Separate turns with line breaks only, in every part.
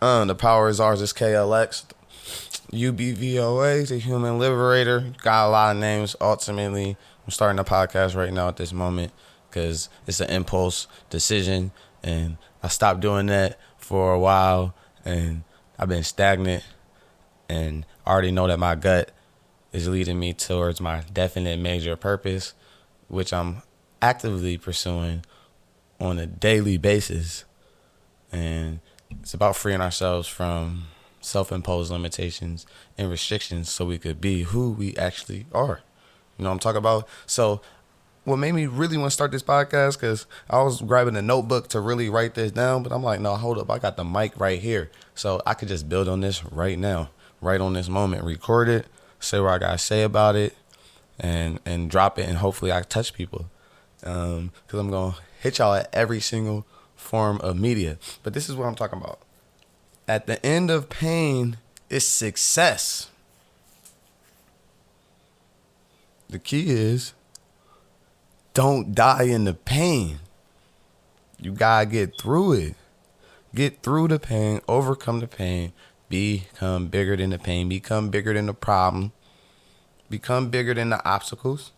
The power is ours. It's KLX. UBVOA, the Human Liberator. Got a lot of names. Ultimately, I'm starting a podcast right now at this moment because it's an impulse decision. And I stopped doing that for a while. And I've been stagnant. And I already know that my gut is leading me towards my definite major purpose, which I'm actively pursuing on a daily basis. And it's about freeing ourselves from self-imposed limitations and restrictions so we could be who we actually are. You know what I'm talking about? So what made me really want to start this podcast, because I was grabbing a notebook to really write this down, but I'm like, no, hold up. I got the mic right here. So I could just build on this right now, right on this moment, record it, say what I got to say about it, and drop it, and hopefully I touch people. Because I'm going to hit y'all at every single form of media. But this is what I'm talking about. At the end of pain is success. The key is don't die in the pain. You gotta get through it. Get through the pain, overcome the pain, become bigger than the pain, become bigger than the problem, become bigger than the obstacles.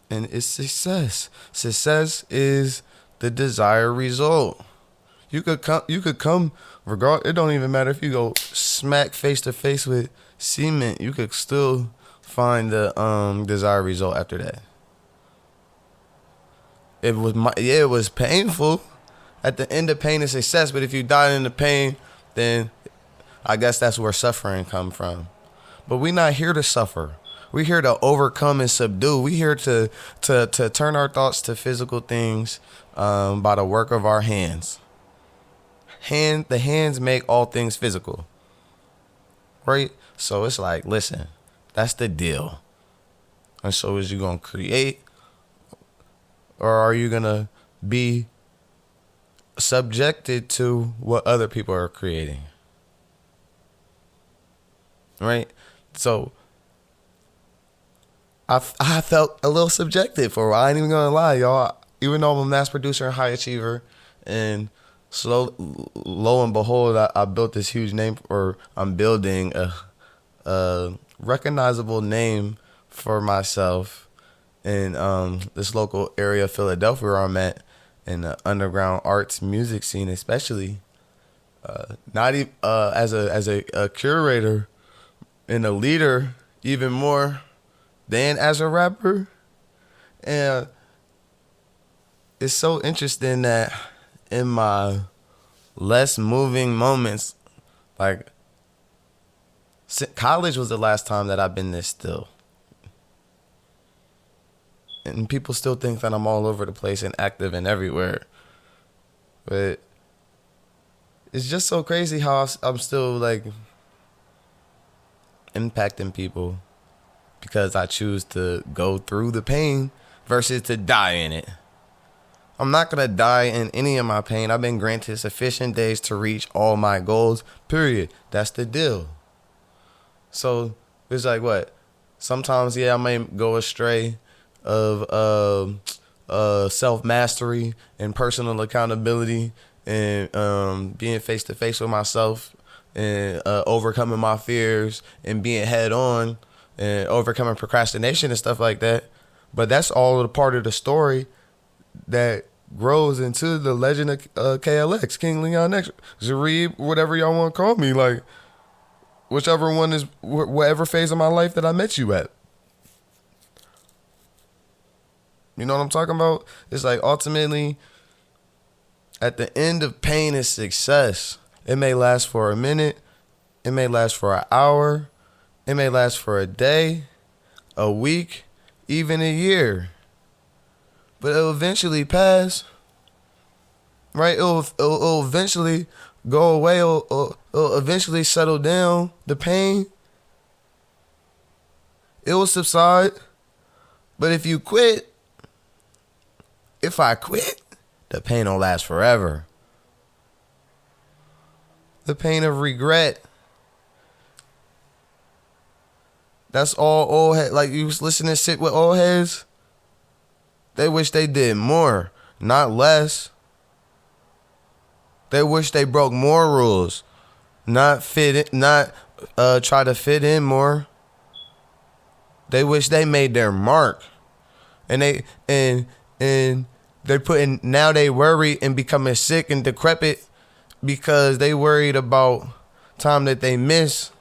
And it's success. Success is the desired result. You could come regard. It don't even matter if you go smack face to face with cement. You could still find the desired result after that. It was painful. At the end of pain is success. But if you die in the pain, then I guess that's where suffering come from. But we're not here to suffer. We're here to overcome and subdue. We're here to turn our thoughts to physical things by the work of our hands. The hands make all things physical. Right? So it's like, listen, that's the deal. And so is you going to create, or are you going to be subjected to what other people are creating? Right? So I felt a little subjected for a while. I ain't even gonna lie, y'all. Even though I'm a mass producer and high achiever, and lo and behold, I built this huge name, or I'm building a recognizable name for myself in this local area of Philadelphia where I'm at, in the underground arts music scene, especially. Not even as a curator and a leader, even more than as a rapper. And it's so interesting that in my less moving moments, like college was the last time that I've been this still. And people still think that I'm all over the place and active and everywhere. But it's just so crazy how I'm still like impacting people, because I choose to go through the pain versus to die in it. I'm not going to die in any of my pain. I've been granted sufficient days to reach all my goals, period. That's the deal. So it's like what? Sometimes, I may go astray of self-mastery and personal accountability and being face-to-face with myself and overcoming my fears and being head-on and overcoming procrastination and stuff like that. But that's all a part of the story that grows into the legend of KLX, King Leon X, Zareb, whatever y'all want to call me. Like, whichever one is, whatever phase of my life that I met you at. You know what I'm talking about? It's like, ultimately, at the end of pain is success. It may last for a minute. It may last for an hour. It may last for a day, a week, even a year. But it'll eventually pass. Right? It'll eventually go away. It'll eventually settle down. The pain, it will subside. But if I quit, the pain will last forever. The pain of regret. That's all old heads. Like, you was listening to shit with old heads. They wish they did more, not less. They wish they broke more rules, not try to fit in more. They wish they made their mark, and they're putting, now they worry and becoming sick and decrepit because they worried about time that they miss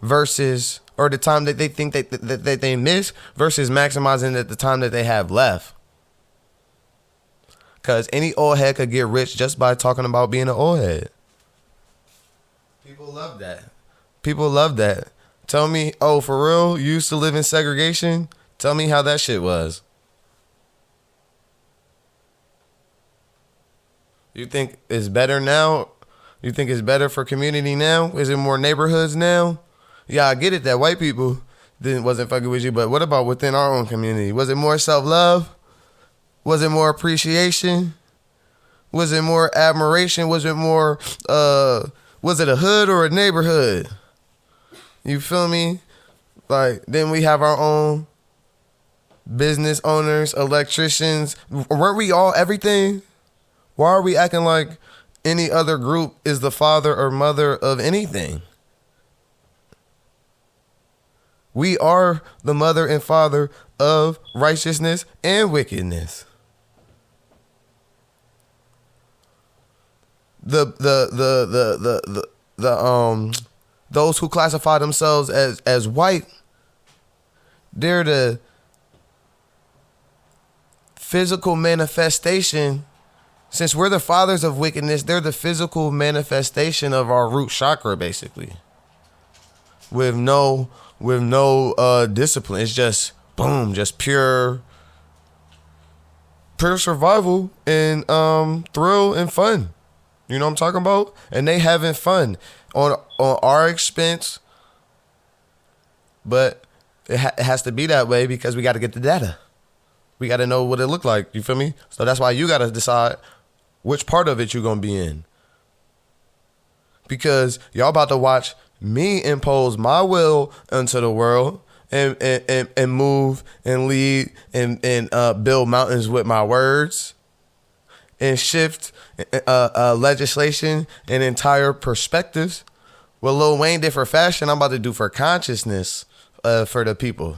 versus, or the time that they think that they miss versus maximizing the time that they have left. Because any old head could get rich just by talking about being an old head. People love that. People love that. Tell me, oh, for real? You used to live in segregation? Tell me how that shit was. You think it's better now? You think it's better for community now? Is it more neighborhoods now? Yeah, I get it that white people wasn't fucking with you, but what about within our own community? Was it more self-love? Was it more appreciation? Was it more admiration? Was it more, was it a hood or a neighborhood? You feel me? Like, then we have our own business owners, electricians. Weren't we all everything? Why are we acting like any other group is the father or mother of anything? We are the mother and father of righteousness and wickedness. Those who classify themselves as white, they're the physical manifestation. Since we're the fathers of wickedness, they're the physical manifestation of our root chakra, basically. With no discipline. It's just boom, just pure survival and thrill and fun. You know what I'm talking about? And they having fun on our expense. But it has to be that way because we got to get the data. We got to know what it looked like. You feel me? So that's why you got to decide which part of it you going to be in. Because y'all about to watch me impose my will into the world and move and lead and build mountains with my words and shift legislation and entire perspectives. What Lil Wayne did for fashion, I'm about to do for consciousness for the people.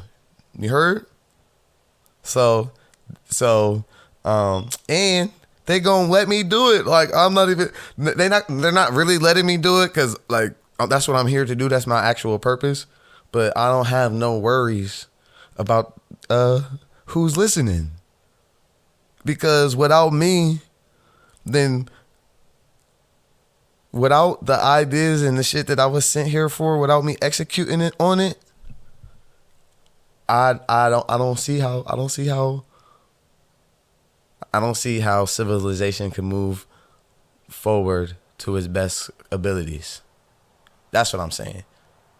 You heard? So and they gonna let me do it. Like, I'm not even, they're not really letting me do it because, like, that's what I'm here to do. That's my actual purpose. But I don't have no worries about who's listening. Because without me, then without the ideas and the shit that I was sent here for, without me executing it on it, I don't see how civilization can move forward to its best abilities. That's what I'm saying.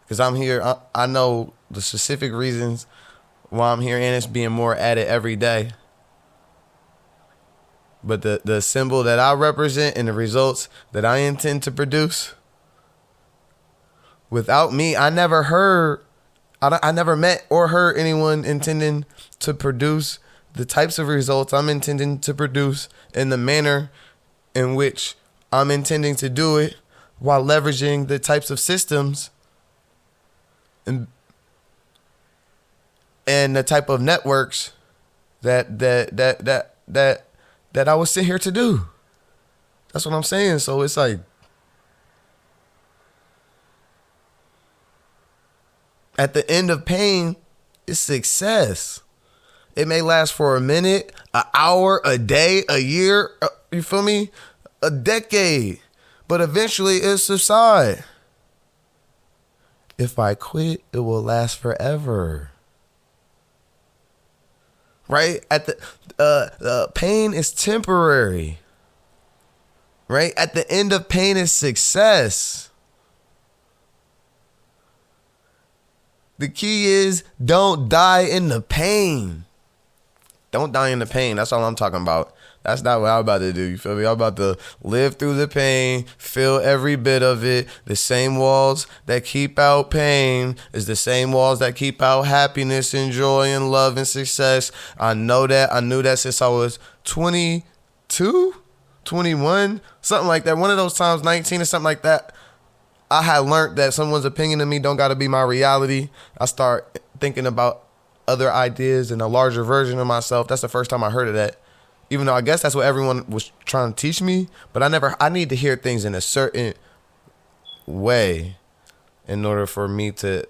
Because I'm here, I know the specific reasons why I'm here, and it's being more at it every day. But the symbol that I represent and the results that I intend to produce, without me, I never met or heard anyone intending to produce the types of results I'm intending to produce in the manner in which I'm intending to do it, while leveraging the types of systems and the type of networks that I was sent here to do. That's what I'm saying. So it's like, at the end of pain is success. It may last for a minute, an hour, a day, a year, you feel me? A decade. But eventually it'll subside. If I quit, it will last forever. Right? At the pain is temporary. Right? At the end of pain is success. The key is don't die in the pain. Don't die in the pain. That's all I'm talking about. That's not what I'm about to do. You feel me? I'm about to live through the pain, feel every bit of it. The same walls that keep out pain is the same walls that keep out happiness and joy and love and success. I know that. I knew that since I was 22. 21, something like that. One of those times, 19 or something like that. I had learned that someone's opinion of me don't got to be my reality. I start thinking about other ideas and a larger version of myself. That's the first time I heard of that. Even though I guess that's what everyone was trying to teach me, but I need to hear things in a certain way in order for me to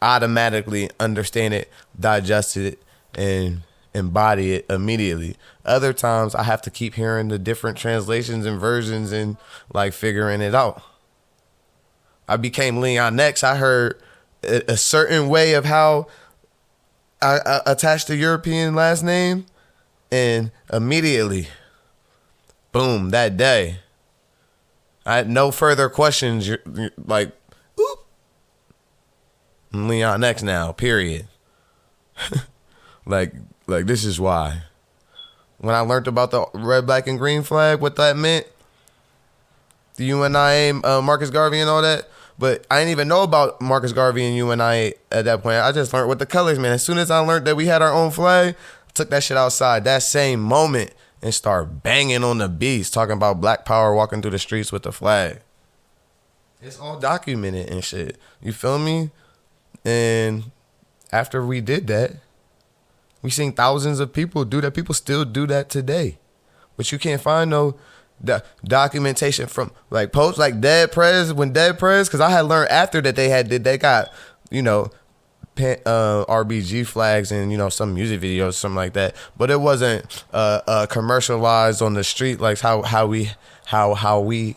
automatically understand it, digest it, and embody it immediately. Other times I have to keep hearing the different translations and versions and like figuring it out. I became Leon X. I heard a certain way of how I attached a European last name, and immediately, boom, that day, I had no further questions. You're like, oop, I'm Leon X now, period. like this is why. When I learned about the red, black, and green flag, what that meant, the UNIA, Marcus Garvey and all that, but I didn't even know about Marcus Garvey and UNIA at that point. I just learned what the colors meant. As soon as I learned that we had our own flag, I took that shit outside that same moment and started banging on the beats, talking about Black Power, walking through the streets with the flag. It's all documented and shit. You feel me? And after we did that, we seen thousands of people do that. People still do that today. But you can't find no documentation from like posts like Dead Prez, because I had learned after that they got, RBG flags and, some music videos, something like that. But it wasn't commercialized on the street like how we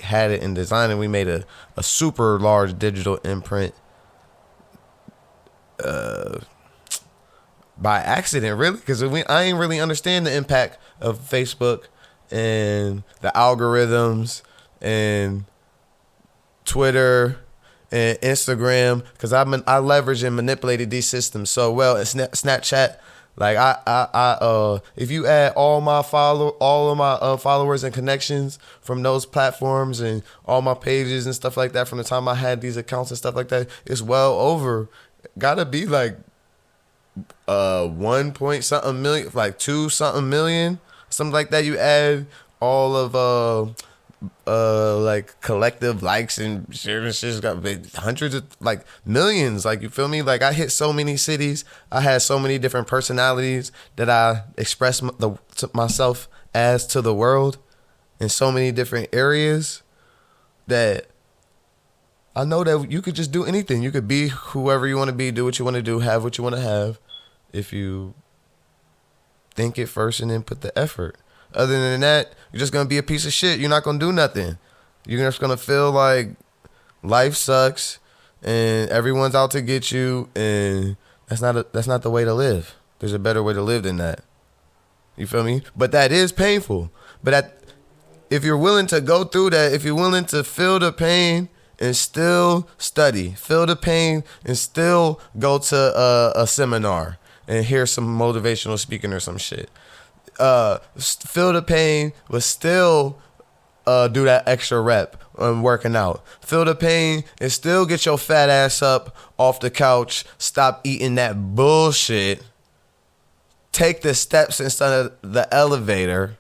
had it in design, and we made a super large digital imprint by accident, really, because I ain't really understand the impact of Facebook and the algorithms and Twitter and Instagram, because I leveraged and manipulated these systems so well. And Snapchat, like if you add all of my followers and connections from those platforms and all my pages and stuff like that from the time I had these accounts and stuff like that, it's well over. Gotta be like 1 point something million, like 2 something million. Something like that. You add all of like collective likes and shares, shit's got hundreds of like millions. Like, you feel me? Like, I hit so many cities. I had so many different personalities that I expressed myself as to the world in so many different areas that I know that you could just do anything. You could be whoever you want to be, do what you want to do, have what you want to have, if you think it first and then put the effort. Other than that, you're just going to be a piece of shit. You're not going to do nothing. You're just going to feel like life sucks and everyone's out to get you, and that's not the way to live. There's a better way to live than that. You feel me? But that is painful. But if you're willing to go through that, if you're willing to feel the pain and still study, feel the pain and still go to a seminar and hear some motivational speaking or some shit. Feel the pain, but still do that extra rep on working out. Feel the pain and still get your fat ass up off the couch. Stop eating that bullshit. Take the steps instead of the elevator.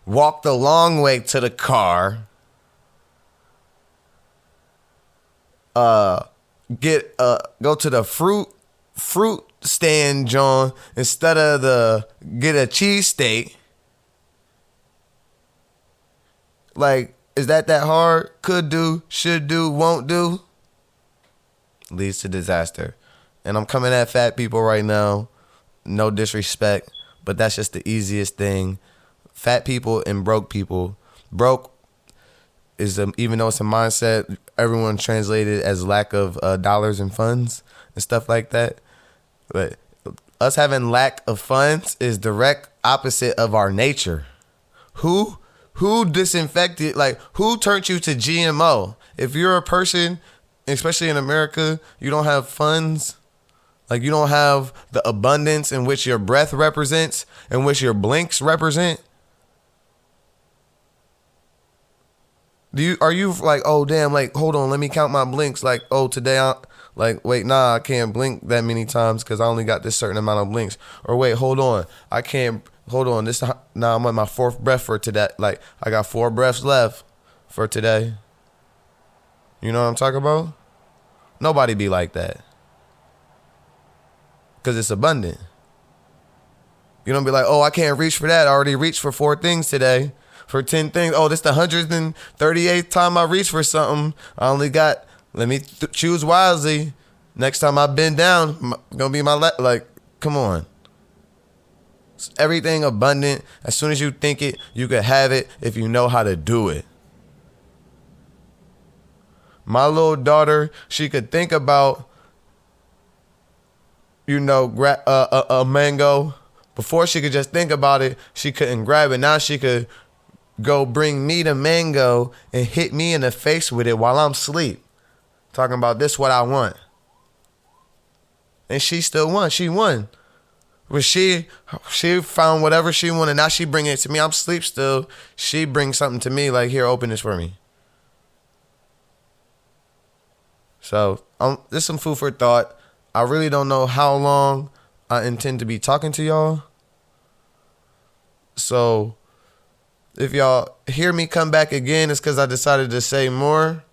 Walk the long way to the car. Go to the fruit stand, John, instead of get a cheesesteak. Like, is that hard? Could do, should do, won't do. Leads to disaster. And I'm coming at fat people right now. No disrespect, but that's just the easiest thing. Fat people and broke people. Broke is, even though it's a mindset, everyone translated as lack of dollars and funds and stuff like that. But us having lack of funds is direct opposite of our nature. Who disinfected, like, who turned you to GMO? If you're a person, especially in America, you don't have funds, like, you don't have the abundance in which your breath represents, in which your blinks represent. Are you like, oh damn, like, hold on, let me count my blinks, like, oh, today wait, I can't blink that many times because I only got this certain amount of blinks. Or wait, hold on, I can't hold on. Now I'm on my 4th breath for today. Like, I got 4 breaths left for today. You know what I'm talking about? Nobody be like that. Because it's abundant. You don't be like, oh, I can't reach for that. I already reached for 4 things today. For 10 things. Oh, this the 138th time I reached for something. I only got, let me choose wisely. Next time I bend down, gonna be my like, come on. It's everything abundant. As soon as you think it, you can have it if you know how to do it. My little daughter, she could think about, a mango. Before she could just think about it, she couldn't grab it. Now she could go bring me the mango and hit me in the face with it while I'm asleep. Talking about this what I want. And she still won. She won. When she found whatever she wanted. Now she bring it to me. I'm asleep still. She brings something to me like, here, open this for me. So, this is some food for thought. I really don't know how long I intend to be talking to y'all. So, if y'all hear me come back again, it's because I decided to say more.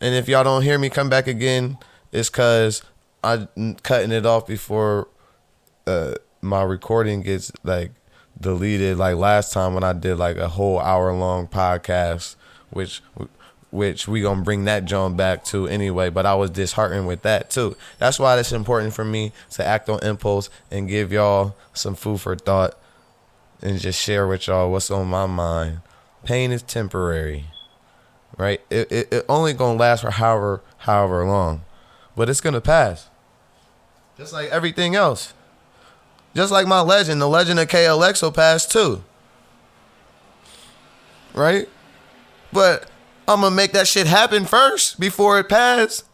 And if y'all don't hear me come back again, it's because I'm cutting it off before my recording gets, like, deleted. Like last time when I did, like, a whole hour-long podcast, which we gonna bring that John back to anyway, but I was disheartened with that too. That's why it's important for me to act on impulse and give y'all some food for thought and just share with y'all what's on my mind. Pain is temporary, right? It only gonna last for however long, but it's gonna pass. Just like everything else. Just like my legend, the legend of KLX will pass too. Right? But I'm going to make that shit happen first before it pass.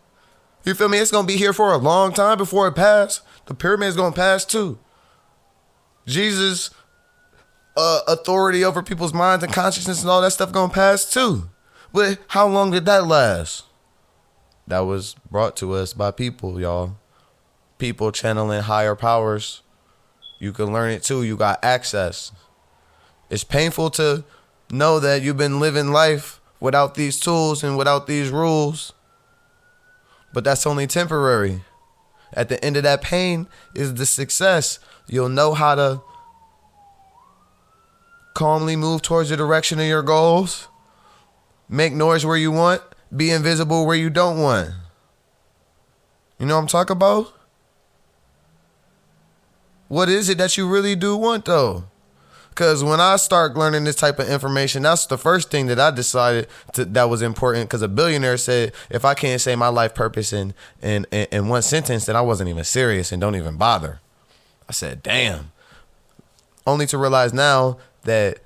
You feel me? It's going to be here for a long time before it pass. The pyramid's going to pass too. Jesus' authority over people's minds and consciousness and all that stuff going to pass too. But how long did that last? That was brought to us by people, y'all. People channeling higher powers. You can learn it too. You got access. It's painful to know that you've been living life without these tools and without these rules. But that's only temporary. At the end of that pain is the success. You'll know how to calmly move towards the direction of your goals. Make noise where you want. Be invisible where you don't want. You know what I'm talking about? What is it that you really do want though? Because when I start learning this type of information, that's the first thing that I decided that was important. Because a billionaire said, if I can't say my life purpose in one sentence, then I wasn't even serious and don't even bother. I said, damn. Only to realize now that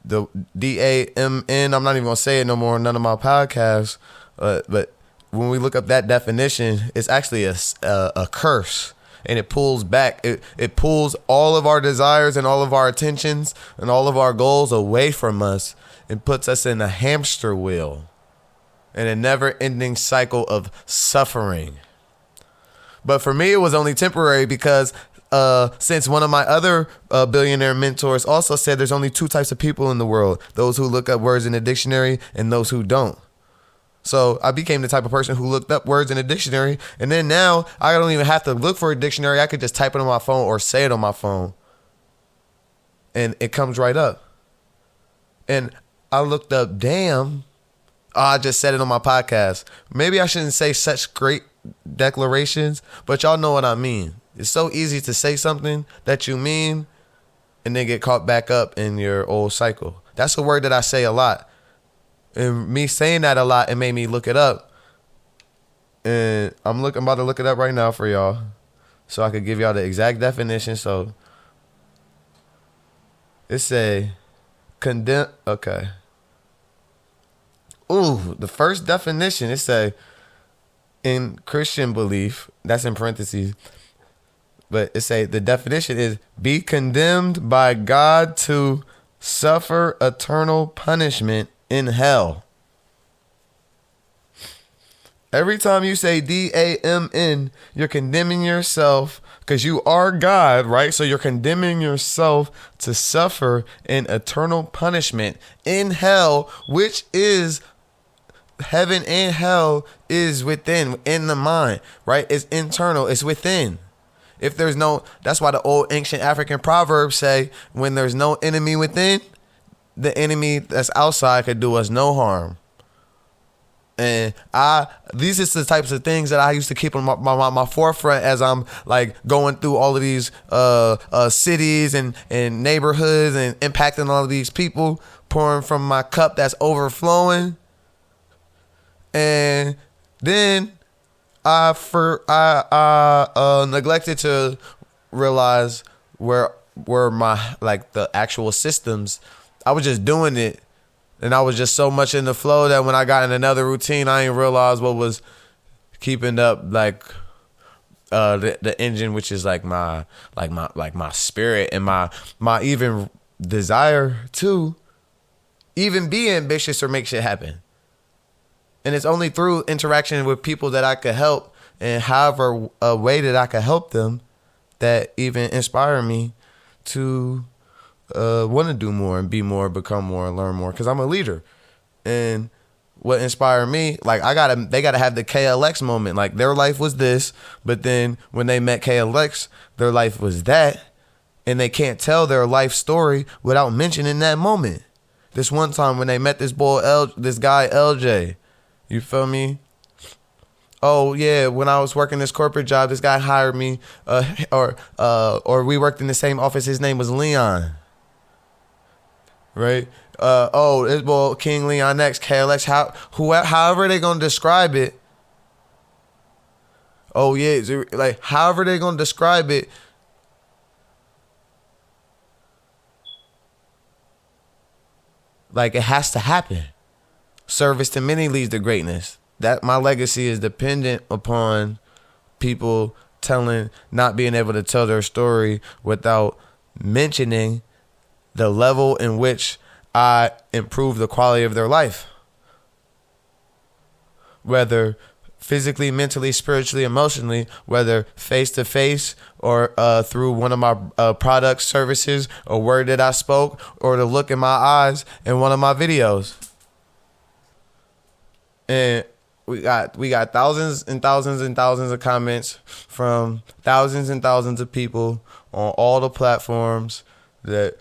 the DAMN, I'm not even going to say it no more in none of my podcasts. But when we look up that definition, it's actually a curse. And it pulls back. It pulls all of our desires and all of our attentions and all of our goals away from us and puts us in a hamster wheel and a never-ending cycle of suffering. But for me, it was only temporary because since one of my other billionaire mentors also said there's only 2 types of people in the world, those who look up words in the dictionary and those who don't. So I became the type of person who looked up words in a dictionary. And then now I don't even have to look for a dictionary. I could just type it on my phone or say it on my phone. And it comes right up. And I looked up, damn. Oh, I just said it on my podcast. Maybe I shouldn't say such great declarations, but y'all know what I mean. It's so easy to say something that you mean and then get caught back up in your old cycle. That's a word that I say a lot. And me saying that a lot, it made me look it up. And I'm about to look it up right now for y'all, so I could give y'all the exact definition. So it say condemn. Okay. Ooh, the first definition, it say in Christian belief, that's in parentheses, but it say the definition is be condemned by God to suffer eternal punishment in hell. Every time you say DAMN, you're condemning yourself because you are God, right? So you're condemning yourself to suffer an eternal punishment in hell, which is heaven and hell is in the mind, right? It's internal, it's within. If there's no, that's why the old ancient African proverbs say, when there's no enemy within, the enemy that's outside could do us no harm. And these is the types of things that I used to keep on my forefront as I'm like going through all of these cities and neighborhoods and impacting all of these people, pouring from my cup that's overflowing. And then I neglected to realize where my like the actual systems. I was just doing it. And I was just so much in the flow that when I got in another routine, I didn't realize what was keeping up like the engine, which is like my spirit and my even desire to even be ambitious or make shit happen. And it's only through interaction with people that I could help, and however a way that I could help them, that even inspire me to want to do more and be more, become more, and learn more, because I'm a leader. And what inspired me, like they gotta have the KLX moment. Like their life was this, but then when they met KLX, their life was that, and they can't tell their life story without mentioning that moment. This one time when they met this guy LJ, you feel me? Oh yeah, when I was working this corporate job, this guy hired me, or we worked in the same office. His name was Leon. Right? It's King Leon X, KLX, however they gonna describe it. Oh yeah, like however they gonna describe it. Like it has to happen. Service to many leads to greatness. That my legacy is dependent upon people not being able to tell their story without mentioning the level in which I improve the quality of their life. Whether physically, mentally, spiritually, emotionally, whether face to face or through one of my products, services, a word that I spoke, or the look in my eyes in one of my videos. And we got thousands and thousands and thousands of comments from thousands and thousands of people on all the platforms that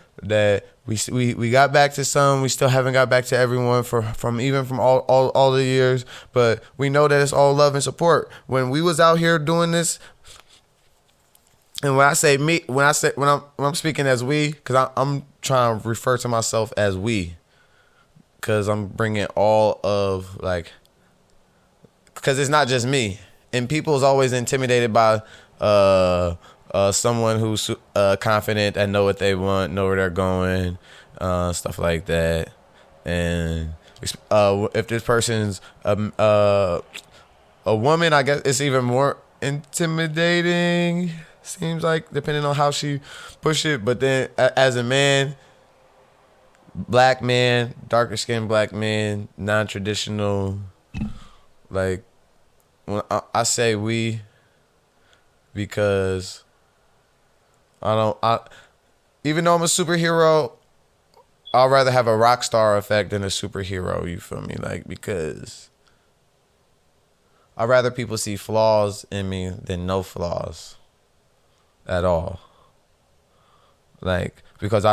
we got back to some. We still haven't got back to everyone from all the years, but we know that it's all love and support. When we was out here doing this, and when I say me, when I'm speaking as we, because I'm trying to refer to myself as we, because I'm bringing all of like, because it's not just me, and people's always intimidated by someone who's confident and know what they want, know where they're going, stuff like that. And if this person's a woman, I guess it's even more intimidating. Seems like, depending on how she push it. But then as a man, black man, darker skinned black man, non-traditional, like when I say we, because even though I'm a superhero, I'd rather have a rock star effect than a superhero, you feel me? Like, because I'd rather people see flaws in me than no flaws at all. Like, because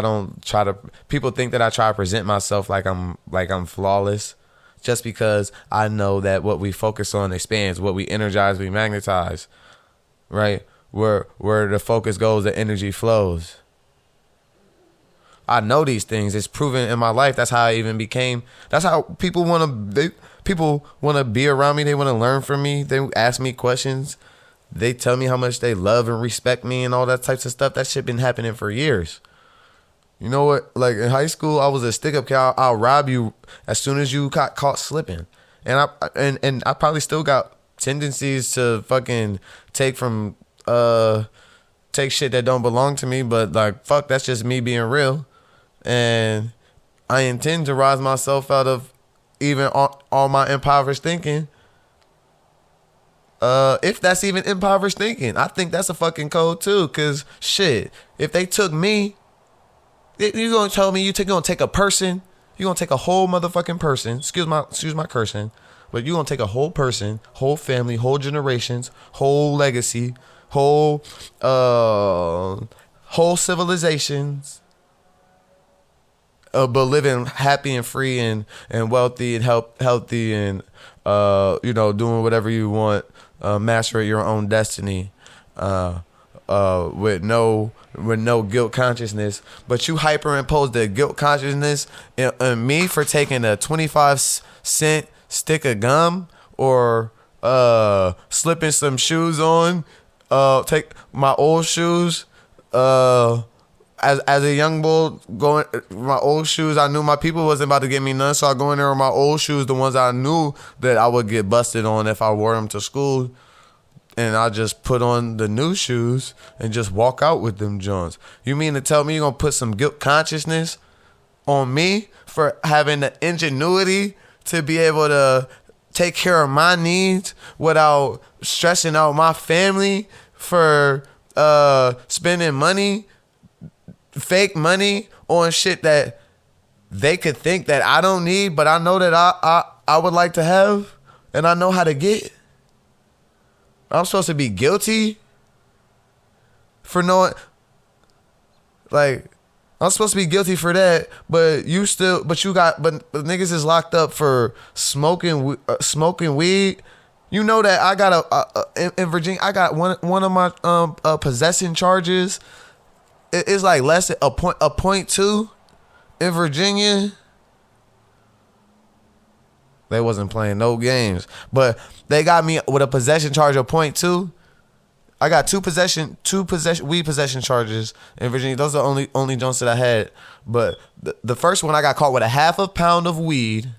people think that I try to present myself like I'm flawless, just because I know that what we focus on expands, what we energize, we magnetize, right? Where the focus goes, the energy flows. I know these things. It's proven in my life. That's how I even became. That's how people want to be around me. They want to learn from me. They ask me questions. They tell me how much they love and respect me and all that types of stuff. That shit been happening for years. You know what? Like in high school, I was a stick-up kid. I'll rob you as soon as you got caught slipping. And I probably still got tendencies to fucking take shit that don't belong to me. But like, fuck, that's just me being real. And I intend to rise myself out of even all my impoverished thinking If that's even impoverished thinking, I think that's a fucking code too. Cause shit, if they took me, you gonna tell me gonna take a person, you gonna take a whole motherfucking person. Excuse my cursing, but you gonna take a whole person, whole family, whole generations, whole legacy, whole civilizations, but living happy and free and wealthy and healthy and doing whatever you want, mastering your own destiny, with no guilt consciousness. But you hyperimpose the guilt consciousness in me for taking a 25-cent stick of gum or slipping some shoes on, take my old shoes, as a young bull, going my old shoes, I knew my people wasn't about to get me none, so I go in there with my old shoes, the ones I knew that I would get busted on if I wore them to school, and I just put on the new shoes and just walk out with them joints. You mean to tell me you're gonna put some guilt consciousness on me for having the ingenuity to be able to take care of my needs without stressing out my family for spending money, fake money on shit that they could think that I don't need, but I know that I would like to have and I know how to get? I'm supposed to be guilty for knowing, like, I'm supposed to be guilty for that, but niggas is locked up for smoking weed. You know that I got in Virginia, I got one of my possession charges. It's like less than a point two in Virginia. They wasn't playing no games, but they got me with a possession charge of 0.2. I got two weed possession charges in Virginia. Those are the only joints that I had. But the first one, I got caught with a half a pound of weed,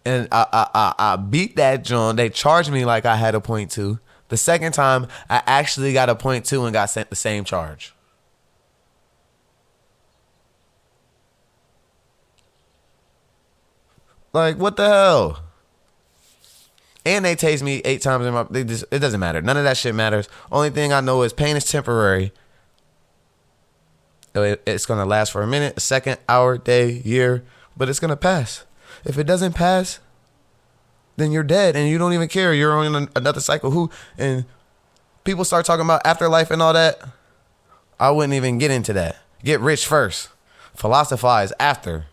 and I beat that joint. They charged me like I had a 0.2. The second time, I actually got a 0.2 and got sent the same charge. Like, what the hell? And they tased me 8 times in my. It doesn't matter. None of that shit matters. Only thing I know is pain is temporary. It's gonna last for a minute, a second, hour, day, year, but it's gonna pass. If it doesn't pass, then you're dead and you don't even care. You're on another cycle. And people start talking about afterlife and all that. I wouldn't even get into that. Get rich first. Philosophize after.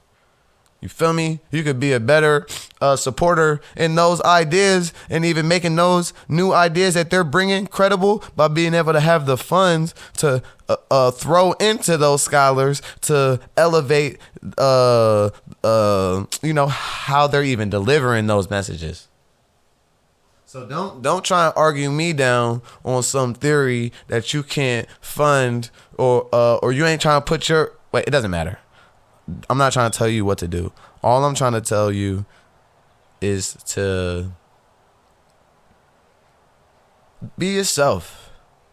You feel me? You could be a better supporter in those ideas and even making those new ideas that they're bringing credible by being able to have the funds to throw into those scholars to elevate, how they're even delivering those messages. So don't try and argue me down on some theory that you can't fund or you ain't trying to put your. Wait, it doesn't matter. I'm not trying to tell you what to do. All I'm trying to tell you is to be yourself.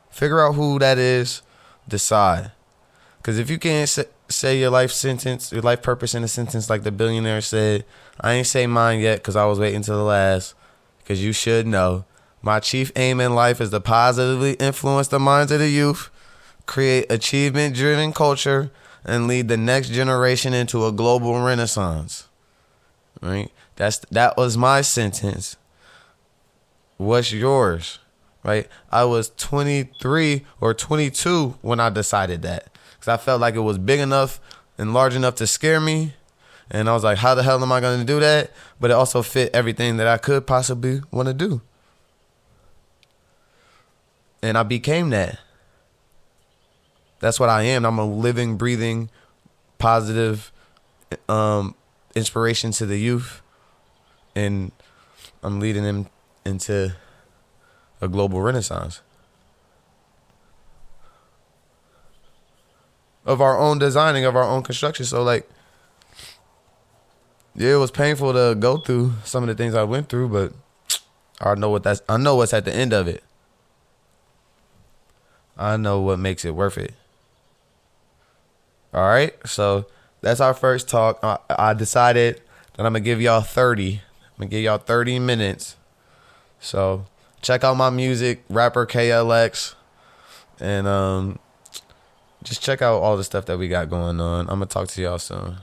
Figure out who that is. Decide. Because if you can't say your life sentence, your life purpose in a sentence like the billionaire said, I ain't say mine yet because I was waiting till the last. Because you should know. My chief aim in life is to positively influence the minds of the youth, create achievement-driven culture, and lead the next generation into a global renaissance. Right? That was my sentence. What's yours? Right? I was 23 or 22 when I decided that. Because I felt like it was big enough and large enough to scare me. And I was like, how the hell am I going to do that? But it also fit everything that I could possibly want to do. And I became that. That's what I am. I'm a living, breathing, positive inspiration to the youth. And I'm leading them into a global renaissance of our own designing, of our own construction. So, like, yeah, it was painful to go through some of the things I went through, but I know what's at the end of it. I know what makes it worth it. All right, so that's our first talk. I decided that I'm gonna give y'all 30. I'm gonna give y'all 30 minutes So check out my music, rapper KLX, and just check out all the stuff that we got going on. I'm gonna talk to y'all soon.